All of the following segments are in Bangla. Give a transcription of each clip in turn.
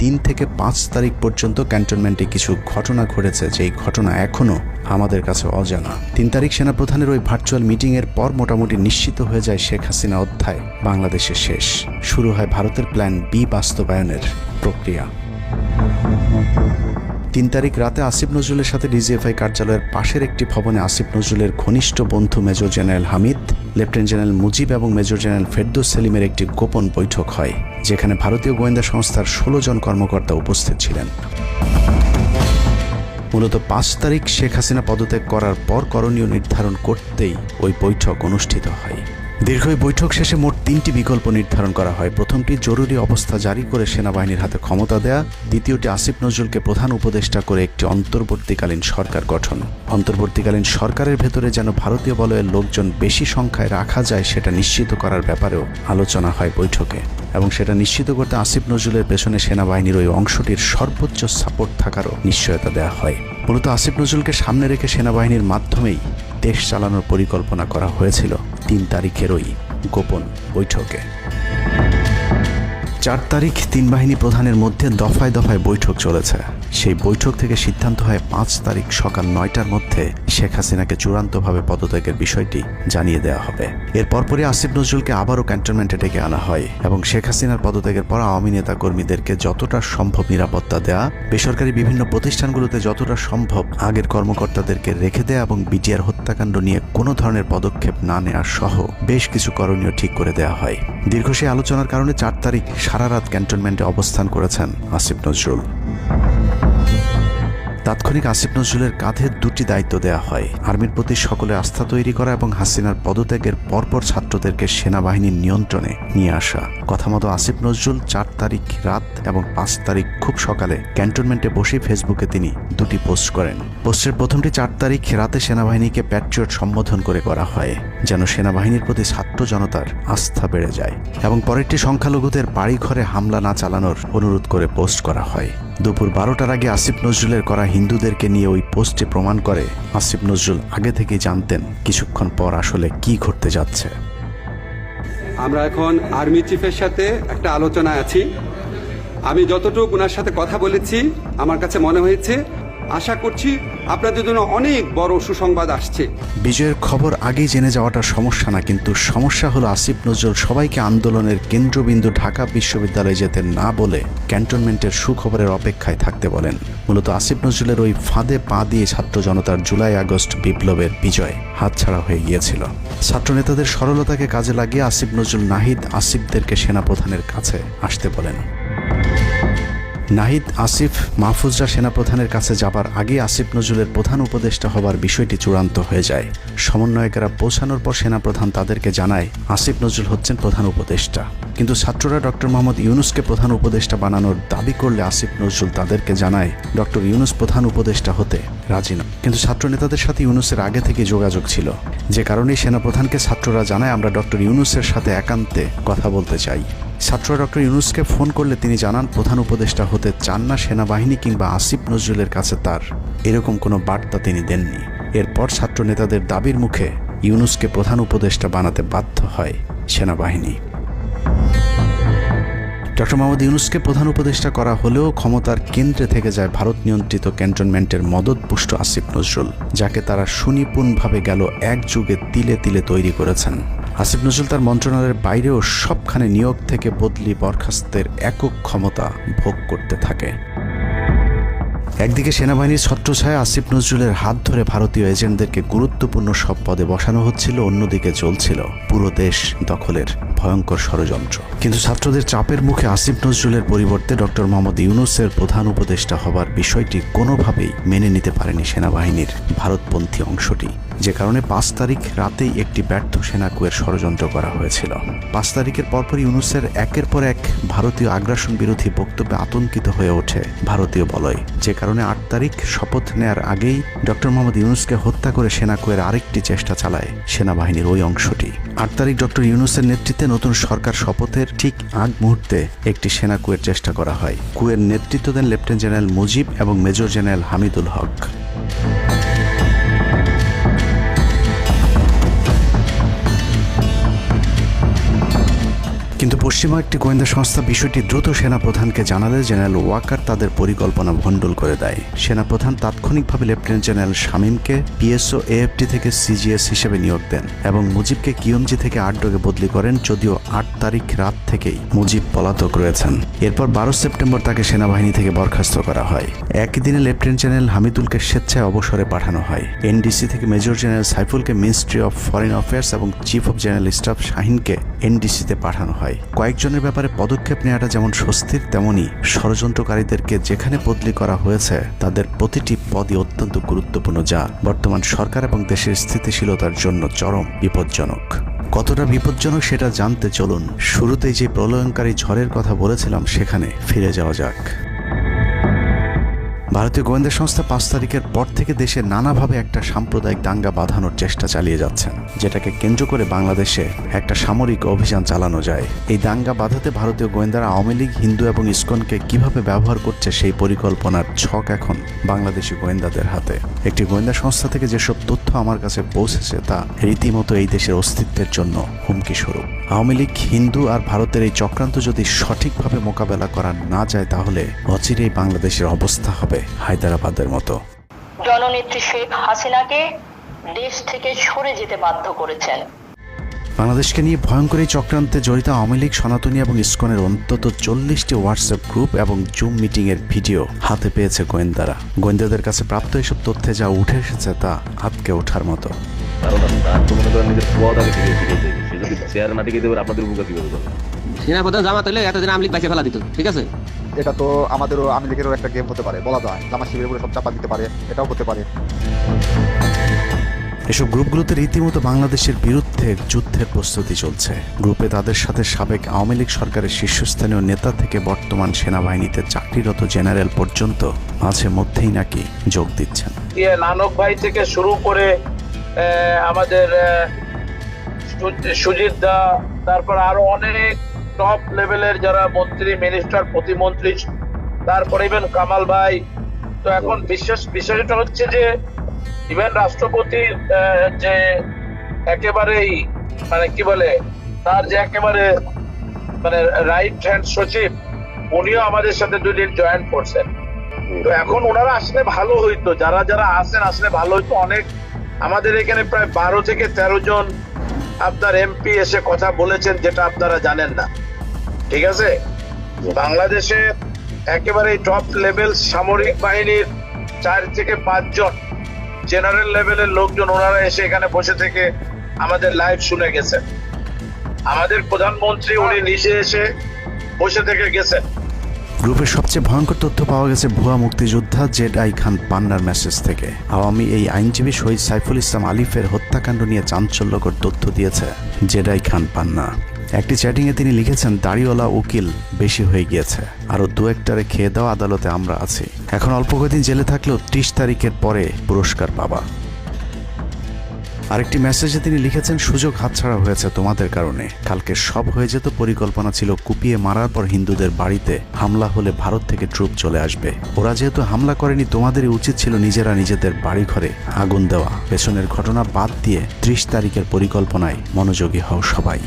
3 থেকে 5 তারিখ পর্যন্ত ক্যান্টনমেন্টে কিছু ঘটনা ঘটেছে, যেই ঘটনা এখনও আমাদের কাছে অজানা। 3 তারিখ সেনাপ্রধানের ওই ভার্চুয়াল মিটিংয়ের পর মোটামুটি নিশ্চিত হয়ে যায় শেখ হাসিনা অধ্যায় বাংলাদেশে শেষ। শুরু হয় ভারতের প্ল্যান বি বাস্তবায়নের প্রক্রিয়া। 3 তারিখ রাতে আসিফ নজরুলের সাথে ডিজিএফআই কার্যালয়ের পাশের একটি ভবনে আসিফ নজরুলের ঘনিষ্ঠ বন্ধু major general Hamid, lieutenant general Mujib এবং মেজর জেনারেল ফেরদৌস সেলিমের একটি গোপন বৈঠক হয়, যেখানে ভারতীয় গোয়েন্দা সংস্থার 16 জন কর্মকর্তা উপস্থিত ছিলেন। মূলত 5 তারিখ শেখ হাসিনা পদত্যাগ করার পর করণীয় নির্ধারণ করতেই ওই বৈঠক অনুষ্ঠিত হয়। দীর্ঘ এই বৈঠক শেষে মোট 3টি বিকল্প নির্ধারণ করা হয়। প্রথমটি জরুরি অবস্থা জারি করে সেনাবাহিনীর হাতে ক্ষমতা দেয়া, দ্বিতীয়টি আসিফ নজরুলকে প্রধান উপদেষ্টা করে একটি অন্তর্বর্তীকালীন সরকার গঠন। অন্তর্বর্তীকালীন সরকারের ভেতরে যেন ভারতীয় বলয়ের লোকজন বেশি সংখ্যায় রাখা যায় সেটা নিশ্চিত করার ব্যাপারেও আলোচনা হয় বৈঠকে, এবং সেটা নিশ্চিত করতে আসিফ নজরুলের পেছনে সেনাবাহিনীর ওই অংশটির সর্বোচ্চ সাপোর্ট থাকারও নিশ্চয়তা দেওয়া হয়। মূলত আসিফ নজরুলকে সামনে রেখে সেনাবাহিনীর মাধ্যমেই দেশ চালানোর পরিকল্পনা করা হয়েছিল 3 তারিখের ওই গোপন বৈঠকে। 4 তারিখ 3 বাহিনী প্রধানের মধ্যে দফায় দফায় বৈঠক চলেছে। সেই বৈঠক থেকে সিদ্ধান্ত হয় 5 তারিখ সকাল 9টার মধ্যে শেখ হাসিনাকে চূড়ান্তভাবে পদত্যাগের বিষয়টি জানিয়ে দেওয়া হবে। এর পরপরই আসিফ নজরুলকে আবারও ক্যান্টনমেন্টে ডেকে আনা হয় এবং শেখ হাসিনার পদত্যাগের পর আওয়ামী নেতা কর্মীদেরকে যতটা সম্ভব নিরাপত্তা দেয়া, বেসরকারি বিভিন্ন প্রতিষ্ঠানগুলোতে যতটা সম্ভব আগের কর্মকর্তাদেরকে রেখে দেয়া এবং বিটিআর হত্যাকাণ্ড নিয়ে কোনো ধরনের পদক্ষেপ না নেওয়া সহ বেশ কিছু করণীয় ঠিক করে দেওয়া হয়। দীর্ঘ সেই আলোচনার কারণে 4 তারিখ সারা রাত ক্যান্টনমেন্টে অবস্থান করেছেন আসিফ নজরুল। তাৎক্ষণিক আসিফ নজরুলের কাঁধে 2টি দায়িত্ব দেওয়া হয়: আর্মির প্রতি সকলের আস্থা তৈরি করা এবং হাসিনার পদত্যাগের পরপর ছাত্রদেরকে সেনাবাহিনীর নিয়ন্ত্রণে নিয়ে আসা। কথা মতো আসিফ নজরুল 4 তারিখ রাত এবং 5 তারিখ খুব সকালে ক্যান্টনমেন্টে বসে ফেসবুকে তিনি 2টি পোস্ট করেন। পোস্টের প্রথমটি 4 তারিখ রাতে সেনাবাহিনীকে প্যাট্রিয়ট সম্বোধন করে করা হয়, যেন সেনাবাহিনীর প্রতি ছাত্র জনতার আস্থা বেড়ে যায়, এবং পরেরটি সংখ্যালঘুদের বাড়িঘরে হামলা না চালানোর অনুরোধ করে পোস্ট করা হয়। দুপুর 12টার আগে আসিফ নজরুলের করা হিন্দুদেরকে নিয়ে ওই পোস্টে প্রমাণ করে আসিফ নজরুল আগে থেকেই জানতেন কিছুক্ষণ পর আসলে কি ঘটতে যাচ্ছে। আমরা এখন আর্মি চিফের সাথে একটা আলোচনায় আছি। আমি যতটুকু ওনার সাথে কথা বলেছি আমার কাছে মনে হয়েছে, আশা করছি আপনাদের জন্য অনেক বড় সুসংবাদ আসছে। বিজয়ের খবর আগেই জেনে যাওয়াটা সমস্যা না, কিন্তু সমস্যা হলো আসিফ নজরুল সবাইকে আন্দোলনের কেন্দ্রবিন্দু ঢাকা বিশ্ববিদ্যালয়ে যেতে না বলে ক্যান্টনমেন্টের সুখবরের অপেক্ষায় থাকতে বলেন। মূলত আসিফ নজরুলের ওই ফাঁদে পা দিয়ে ছাত্র জনতার জুলাই আগস্ট বিপ্লবের বিজয় হাতছাড়া হয়ে গিয়েছিল। ছাত্র নেতাদের সরলতাকে কাজে লাগিয়ে আসিফ নজরুল নাহিদ আসিফদেরকে সেনাপ্রধানের কাছে আসতে বলেন। নাহিদ, আসিফ, মাহফুজরা সেনাপ্রধানের কাছে যাবার আগে আসিফ নজরুলের প্রধান উপদেষ্টা হবার বিষয়টি চূড়ান্ত হয়ে যায়। সমন্বয়কেরা পৌঁছানোর পর সেনাপ্রধান তাদেরকে জানায় আসিফ নজরুল হচ্ছেন প্রধান উপদেষ্টা, কিন্তু ছাত্ররা ডক্টর মোহাম্মদ ইউনুসকে প্রধান উপদেষ্টা বানানোর দাবি করলে আসিফ নজরুল তাদেরকে জানায় ডক্টর ইউনুস প্রধান উপদেষ্টা হতে রাজি নয়। কিন্তু ছাত্র নেতাদের সাথে ইউনুসের আগে থেকে যোগাযোগ ছিল, যে কারণেই সেনাপ্রধানকে ছাত্ররা জানায় আমরা ডক্টর ইউনুসের সাথে একান্তে কথা বলতে চাই। ছাত্ররা ডক্টর ইউনুসকে ফোন করলে তিনি জানান প্রধান উপদেষ্টা হতে চান না সেনাবাহিনী কিংবা আসিফ নজরুলের কাছে তার এরকম কোনো বার্তা তিনি দেননি। এরপর ছাত্র নেতাদের দাবির মুখে ইউনুসকে প্রধান উপদেষ্টা বানাতে বাধ্য হয় সেনাবাহিনী। ডক্টর মোহাম্মদ ইউনুসকে প্রধান উপদেষ্টা করা হলেও ক্ষমতার কেন্দ্রে থেকে যায় ভারত নিয়ন্ত্রিত ক্যান্টনমেন্টের মদতপুষ্ট আসিফ নজরুল, যাকে তারা সুনিপুণভাবে গেল এক যুগে তিলে তিলে তৈরি করেছেন। আসিফ নজরুল তার মন্ত্রণালয়ের বাইরেও সবখানে নিয়োগ থেকে বদলি বরখাস্তের একক ক্ষমতা ভোগ করতে থাকে। একদিকে সেনাবাহিনীর ছত্রছায়া আসিফ নজরুলের হাত ধরে ভারতীয় এজেন্টদেরকে গুরুত্বপূর্ণ সব পদে বসানো হচ্ছিল, অন্যদিকে চলছিল পুরো দেশ দখলের ভয়ঙ্কর ষড়যন্ত্র। কিন্তু ছাত্রদের চাপের মুখে আসিফ নজরুলের পরিবর্তে ডক্টর মোহাম্মদ ইউনুসের প্রধান উপদেষ্টা হবার বিষয়টি কোনোভাবেই মেনে নিতে পারেনি সেনাবাহিনীর ভারতপন্থী অংশটি, যে কারণে 5 তারিখ রাতেই একটি ব্যর্থ সেনাকুয়ের ষড়যন্ত্র করা হয়েছিল। 5 তারিখের পরপরই ইউনুসের একের পর এক ভারতীয় আগ্রাসন বিরোধী বক্তব্যে আতঙ্কিত হয়ে ওঠে ভারতীয় বলয়, যে কারণে 8 তারিখ শপথ নেয়ার আগেই ডক্টর মোহাম্মদ ইউনুসকে হত্যা করে সেনাকুয়ের আরেকটি চেষ্টা চালায় সেনাবাহিনীর ওই অংশটি। 8 তারিখ ডক্টর ইউনুসের নেতৃত্বে নতুন সরকার শপথের ঠিক আগ মুহূর্তে একটি সেনা কুয়ের চেষ্টা করা হয়। কুয়ের নেতৃত্ব দেন লেফটেন্যান্ট জেনারেল মুজিব এবং মেজর জেনারেল হামিদুল হক। কিন্তু পশ্চিমা একটি গোয়েন্দা সংস্থা বিষয়টি দ্রুত সেনাপ্রধানকে জানালে জেনারেল ওয়াকার তাদের পরিকল্পনা ভণ্ডুল করে দেয়। সেনাপ্রধান তাৎক্ষণিকভাবে লেফটেন্যান্ট জেনারেল শামীমকে পিএসও এএফটি থেকে সিজিএস হিসেবে নিয়োগ দেন এবং মুজিবকে কিয়মজি থেকে আটডোগে বদলি করেন, যদিও 8 তারিখ রাত থেকেই মুজিব পলাতক রয়েছেন। এরপর 12 সেপ্টেম্বর তাকে সেনাবাহিনী থেকে বরখাস্ত করা হয়। একই দিনে লেফটেন্যান্ট জেনারেল হামিদুলকে স্বেচ্ছায় অবসরে পাঠানো হয়। এনডিসি থেকে মেজর জেনারেল সাইফুলকে মিনিস্ট্রি অফ ফরেন অ্যাফেয়ার্স এবং চিফ অফ জেনারেল স্টাফ শাহিনকে এনডিসিতে পাঠানো হয়। কয়েকজনের ব্যাপারে পদক্ষেপ নেওয়াটা যেমন স্বস্তির, তেমনি ষড়যন্ত্রকারীদেরকে যেখানে বদলি করা হয়েছে তাদের প্রতিটি পদই অত্যন্ত গুরুত্বপূর্ণ, যা বর্তমান সরকার এবং দেশের স্থিতিশীলতার জন্য চরম বিপজ্জনক। কতটা বিপজ্জনক সেটা জানতে চলুন শুরুতেই যে প্রলয়ঙ্কারী ঝড়ের কথা বলেছিলাম সেখানে ফিরে যাওয়া যাক। ভারতীয় গোয়েন্দা সংস্থা 5 তারিখের পর থেকে দেশে নানাভাবে একটা সাম্প্রদায়িক দাঙ্গা বাঁধানোর চেষ্টা চালিয়ে যাচ্ছেন, যেটাকে কেন্দ্র করে বাংলাদেশে একটা সামরিক অভিযান চালানো যায়। এই দাঙ্গা বাঁধাতে ভারতীয় গোয়েন্দারা আওয়ামী লীগ, হিন্দু এবং ইসকনকে কিভাবে ব্যবহার করছে সেই পরিকল্পনার ছক এখন বাংলাদেশি গোয়েন্দাদের হাতে। একটি গোয়েন্দা সংস্থা থেকে যেসব তথ্য আমার কাছে পৌঁছেছে তা রীতিমতো এই দেশের অস্তিত্বের জন্য হুমকি স্বরূপ। আওয়ামী লীগ, হিন্দু আর ভারতের এই চক্রান্ত যদি সঠিকভাবে মোকাবেলা করা না যায় তাহলে অচিরেই বাংলাদেশের অবস্থা হবে হায়দ্রাবাদের মতো। জননেত্রী শেখ হাসিনাকে দেশ থেকে সরে যেতে বাধ্য করেছেন। বাংলাদেশকে নিয়ে ভয়ঙ্কর এই চক্রান্তে জড়িত আওয়ামী লীগ, সনাতনী এবং ইসকনের অন্তত 40টি হোয়াটসঅ্যাপ গ্রুপ এবং জুম মিটিংয়ের ভিডিও হাতে পেয়েছে গোয়েন্দারা। গোয়েন্দাদের কাছে প্রাপ্ত এসব তথ্যে যা উঠে এসেছে তা আটকে ওঠার মতো। সেনাপ্রধান জামাত হলে এতদিন আওয়ামী লীগ বাইসে ফেলা দিত, ঠিক আছে? এটা তো আমাদেরও আওয়ামী লীগেরও একটা গেম হতে পারে, বলা যায় জামাত শিবিরের উপরে সব চাপা দিতে পারে, এটাও হতে পারে। এসব গ্রুপগুলোতে রীতিমতো বাংলাদেশের বিরুদ্ধে যুদ্ধের প্রস্তুতি চলছে। গ্রুপে তাদের সাথে সাবেক আওয়ামী লীগ সরকারের শীর্ষস্থানীয় নেতা থেকে বর্তমান সেনাবাহিনীতে চাকরিরত জেনারেল পর্যন্ত মাঝে মধ্যেই নাকি যোগ দিচ্ছেন। নানক ভাই থেকে শুরু করে আমাদের সুজিত দা, তারপর আরো অনেক টপ লেভেলের যারা মন্ত্রী, মিনিস্টার, প্রতিমন্ত্রী, তারপরে ইভেন কামাল ভাই। তো এখন বিষয়টা হচ্ছে যে ইভেন রাষ্ট্রপতির যে একেবারেই মানে কি বলে তার যে একেবারে মানে রাইট হ্যান্ড সচিব, উনিও আমাদের সাথে 2 দিন জয়েন করছেন। তো এখন ওনারা আসলে ভালো হইতো, যারা যারা আসেন আসলে ভালো হইতো। অনেক আমাদের এখানে প্রায় 12 থেকে 13 জন আপনার এমপি এসে কথা বলেছেন, যেটা আপনারা জানেন না, ঠিক আছে? বাংলাদেশে একেবারে টপ লেভেল সামরিক বাহিনীর 4 থেকে 5 জন জেনারেল লেভেলের লোকজন ওনারা এসে এখানে বসে থেকে আমাদের লাইভ শুনে গেছেন। আমাদের প্রধানমন্ত্রী উনি নিজে এসে বসে থেকে গেছেন। গ্রুপের সবচেয়ে ভয়ঙ্কর তথ্য পাওয়া গেছে ভুয়া মুক্তিযোদ্ধা জেড.আই খান পান্নার মেসেজ থেকে। আওয়ামী এই আইনজীবী শহীদ সাইফুল ইসলাম আলিফের হত্যাকাণ্ড নিয়ে চাঞ্চল্যকর তথ্য দিয়েছে জেড.আই খান পান্না। একটি চ্যাটিংয়ে তিনি লিখেছেন, দাড়িওয়ালা উকিল বেশি হয়ে গিয়েছে, আরও 2-1টারে খেয়ে দাও, আদালতে আমরা আছি। এখন অল্প কয়েকদিন জেলে থাকলেও 30 তারিখের পরে পুরস্কার পাবা। আরেকটি মেসেজে তিনি লিখেছেন, সুযোগ হাতছাড়া হয়েছে তোমাদের কারণে। কালকে সব হয়ে যেত। পরিকল্পনা ছিল কুপিয়ে মারার পর হিন্দুদের বাড়িতে হামলা হলে ভারত থেকে ট্রুপ চলে আসবে। ওরা যেহেতু হামলা করেনি, তোমাদেরই উচিত ছিল নিজেরা নিজেদের বাড়িঘরে আগুন দেওয়া। পেছনের ঘটনা বাদ দিয়ে 30 তারিখের পরিকল্পনায় মনোযোগী হও সবাই।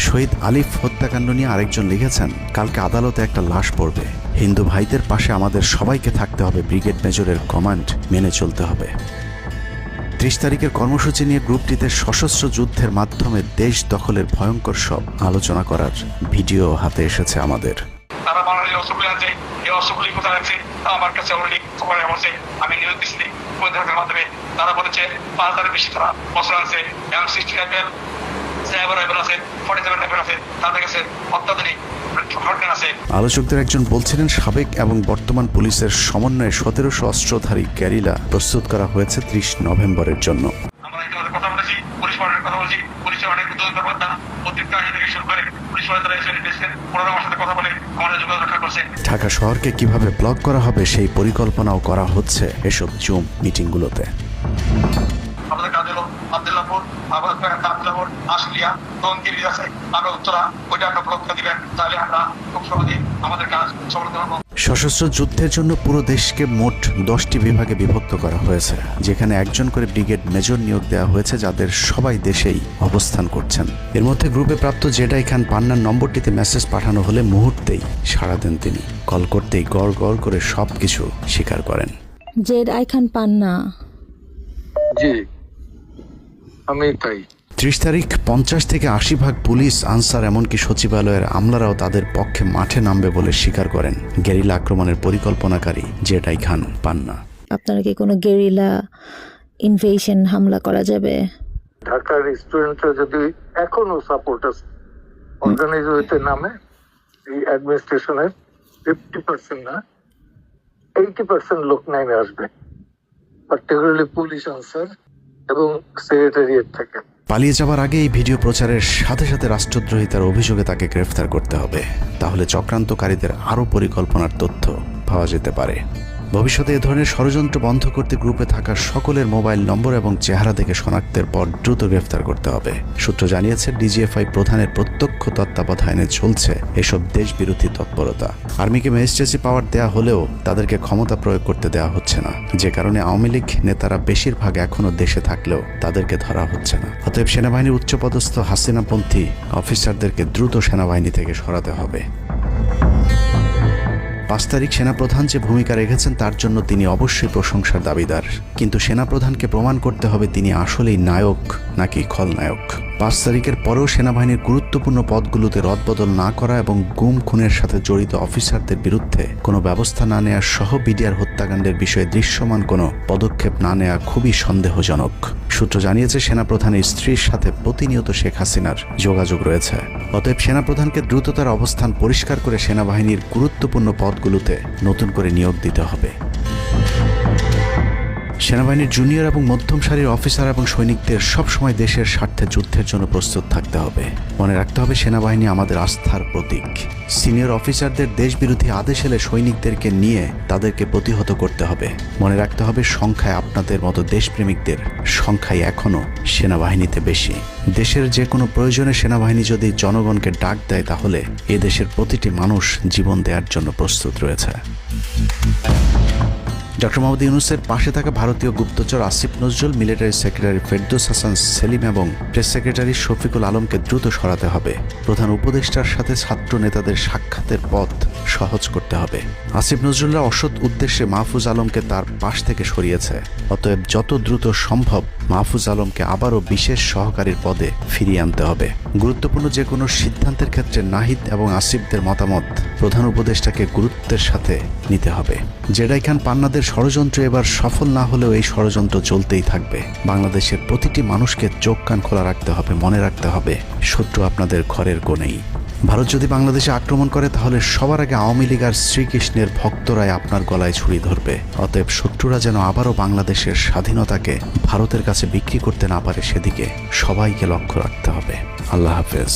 শহীদ আলিফ হত্যাকাণ্ড নিয়ে আরেকজন লিখেছেন, কালকে আদালতে একটা লাশ পড়বে। হিন্দু ভাইদের পাশে আমাদের সবাইকে থাকতে হবে। ব্রিগেড মেজরের কমান্ড মেনে চলতে হবে। 30 তারিখের কর্মসূচি নিয়ে গ্রুপটিতে সশস্ত্র যুদ্ধের মাধ্যমে দেশ দখলের ভয়ঙ্কর সব আলোচনা করার ভিডিও হাতে এসেছে আমাদের। তারা বাংলাদেশের অস্ত্রগুলি আছে, এই অস্ত্রগুলি কোথায় আছে তা আমার কাছে অলরেডি খবর আছে। আমি নিউজ দিচ্ছি গোয়েন্দাদের মাধ্যমে। তারা বলেছে 5000-এর বেশি তারা অস্ত্র আছে, M60 রাইফেল, সাইবার রাইফেল আছে, 47 রাইফেল আছে, তাদের কাছে অত্যাধুনিক হটগান আছে। আলোচকদের একজন বলছিলেন, সাবেক এবং বর্তমান পুলিশের সমন্বয়ে 1700 অস্ত্রধারী গ্যারিলা প্রস্তুত করা হয়েছে 30 নভেম্বরের জন্য। আমরা ইতিমধ্যে কথা বলেছি, পুলিশ পার্টির কথা বলছি, পুলিশের অনেক উদ্যোগতা প্রত্যেকটা আইন থেকে শুরু করে পুলিশ পার্টিরা এসে নির্দেশের ওনারা আমার সাথে কথা বলে আমাদের যোগাযোগ রক্ষা করছে। ঢাকা শহরকে কিভাবে ব্লক করা হবে সেই পরিকল্পনাও করা হচ্ছে এসব জুম মিটিংগুলোতে। আমাদের কাজ হলো আব্দুল্লাহপুর, আব্দুল্লাহপুর, আশুলিয়া, টঙ্গির আছে, আমরা উত্তরা, ওইটা একটা ব্লক দিবেন, তাহলে আমরা খুব সহজে আমাদের কাজ সফল করব। সশস্ত্র যুদ্ধের জন্য পুরো দেশকে মোট 10টি বিভাগে বিভক্ত করা হয়েছে, যেখানে একজন করে ব্রিগেড মেজর নিয়োগ দেওয়া হয়েছে, যাদের সবাই দেশেই অবস্থান করছেন। এর মধ্যে গ্রুপে প্রাপ্ত জেডাই খান পান্নার নম্বরটিতে মেসেজ পাঠানো হলে মুহূর্তেই সাড়া দেন তিনি। কল করতেই গড় গড় করে সবকিছু স্বীকার করেন। জেডাই খান পান্না, জি আমি তাই। 30 তারিখ 50 থেকে 80 ভাগ পুলিশ, আনসার, এমনকি সচিবালয়ের আমলারাও তাদের পক্ষে মাঠে নামবে বলে স্বীকার করেন গেরিলা আক্রমণের পরিকল্পনাকারী জেডাই খান পান্না। আপনারা কি কোনো গেরিলা ইনভেশন হামলা করা যাবে? ঢাকার স্টুডেন্টরা যদি এখনো সাপোর্টার্স অর্গানাইজ হইতে নামে, এই অ্যাডমিনিস্ট্রেশনের 50% না 80% লোক নেমে আসবে, পার্টিকুলারলি পুলিশ, আনসার এবং সেক্রেটারিয়েট থেকে। পালিয়ে যাওয়ার আগে এই ভিডিও প্রচারের সাথে সাথে রাষ্ট্রদ্রোহিতার অভিযোগে তাকে গ্রেফতার করতে হবে, তাহলে চক্রান্তকারীদের আরও পরিকল্পনার তথ্য পাওয়া যেতে পারে। ভবিষ্যতে এ ধরনের ষড়যন্ত্র বন্ধ করতে গ্রুপে থাকা সকলের মোবাইল নম্বর এবং চেহারা দেখে শনাক্তের পর দ্রুত গ্রেফতার করতে হবে। সূত্র জানিয়েছে, ডিজিএফআই প্রধানের প্রত্যক্ষ তত্ত্বাবধানে চলছে এসব দেশবিরোধী তৎপরতা। আর্মিকে ম্যাজিস্ট্রেসি পাওয়ার দেয়া হলেও তাদেরকে ক্ষমতা প্রয়োগ করতে দেওয়া হচ্ছে না, যে কারণে আওয়ামী লীগ নেতারা বেশিরভাগ এখনও দেশে থাকলেও তাদেরকে ধরা হচ্ছে না। অতএব সেনাবাহিনীর উচ্চপদস্থ হাসিনাপন্থী অফিসারদেরকে দ্রুত সেনাবাহিনী থেকে সরাতে হবে। 5 তারিখ সেনাপ্রধান যে ভূমিকা রেখেছেন তার জন্য তিনি অবশ্যই প্রশংসার দাবিদার, কিন্তু সেনাপ্রধানকে প্রমাণ করতে হবে তিনি আসলেই নায়ক নাকি খলনায়ক। 5 তারিখের পরেও সেনাবাহিনীর গুরুত্বপূর্ণ পদগুলোতে রদবদল না করা এবং গুম খুনের সাথে জড়িত অফিসারদের বিরুদ্ধে কোনো ব্যবস্থা না নেওয়া সহ বিডিআর হত্যাকাণ্ডের বিষয়ে দৃশ্যমান কোনো পদক্ষেপ না নেওয়া খুবই সন্দেহজনক। সূত্র জানিয়েছে, সেনাপ্রধানের স্ত্রীর সাথে প্রতিনিয়ত শেখ হাসিনার যোগাযোগ রয়েছে। অতএব সেনাপ্রধানকে দ্রুত তার অবস্থান পরিষ্কার করে সেনাবাহিনীর গুরুত্বপূর্ণ পদগুলোতে নতুন করে নিয়োগ দিতে হবে। সেনাবাহিনীর জুনিয়র এবং মধ্যম সারির অফিসার এবং সৈনিকদের সবসময় দেশের স্বার্থে যুদ্ধের জন্য প্রস্তুত থাকতে হবে। মনে রাখতে হবে, সেনাবাহিনী আমাদের আস্থার প্রতীক। সিনিয়র অফিসারদের দেশবিরোধী আদেশ এলে সৈনিকদেরকে নিয়ে তাদেরকে প্রতিহত করতে হবে। মনে রাখতে হবে, সংখ্যায় আপনাদের মতো দেশপ্রেমিকদের সংখ্যাই এখনও সেনাবাহিনীতে বেশি। দেশের যে কোনো প্রয়োজনে সেনাবাহিনী যদি জনগণকে ডাক দেয়, তাহলে এ দেশের প্রতিটি মানুষ জীবন দেওয়ার জন্য প্রস্তুত রয়েছে। ডক্টর মোহাম্মদ ইউনূসের পাশে থাকা ভারতীয় গুপ্তচর আসিফ নজরুল, মিলিটারি সেক্রেটারি ফেরদৌস হাসান সেলিম এবং প্রেস সেক্রেটারি শফিকুল আলমকে দ্রুত সরাতে হবে। প্রধান উপদেষ্টার সাথে ছাত্র নেতাদের সাক্ষাতের পথ সহজ করতে হবে। আসিফ নজরুলরা অসৎ উদ্দেশ্যে মাহফুজ আলমকে তার পাশ থেকে সরিয়েছে। অতএব যত দ্রুত সম্ভব মাহফুজ আলমকে আবারও বিশেষ সহকারীর পদে ফিরিয়ে আনতে হবে। গুরুত্বপূর্ণ যে কোনো সিদ্ধান্তের ক্ষেত্রে নাহিদ এবং আসিফদের মতামত প্রধান উপদেষ্টাকে গুরুত্বের সাথে নিতে হবে। জেডাই খান পান্নাদের ষড়যন্ত্র এবার সফল না হলেও এই ষড়যন্ত্র চলতেই থাকবে। বাংলাদেশের প্রতিটি মানুষকে চোখ কান খোলা রাখতে হবে, মনে রাখতে হবে শত্রু আপনাদের ঘরের কোণেই। ভারত যদি বাংলাদেশে আক্রমণ করে, তাহলে সবার আগে আওয়ামী লীগ আর শ্রীকৃষ্ণের ভক্তরাই আপনার গলায় ছুরি ধরবে। অতএব শত্রুরা যেন আবারও বাংলাদেশের স্বাধীনতাকে ভারতের কাছে বিক্রি করতে না পারে, সেদিকে সবাইকে লক্ষ্য রাখতে হবে। আল্লাহ হাফেজ।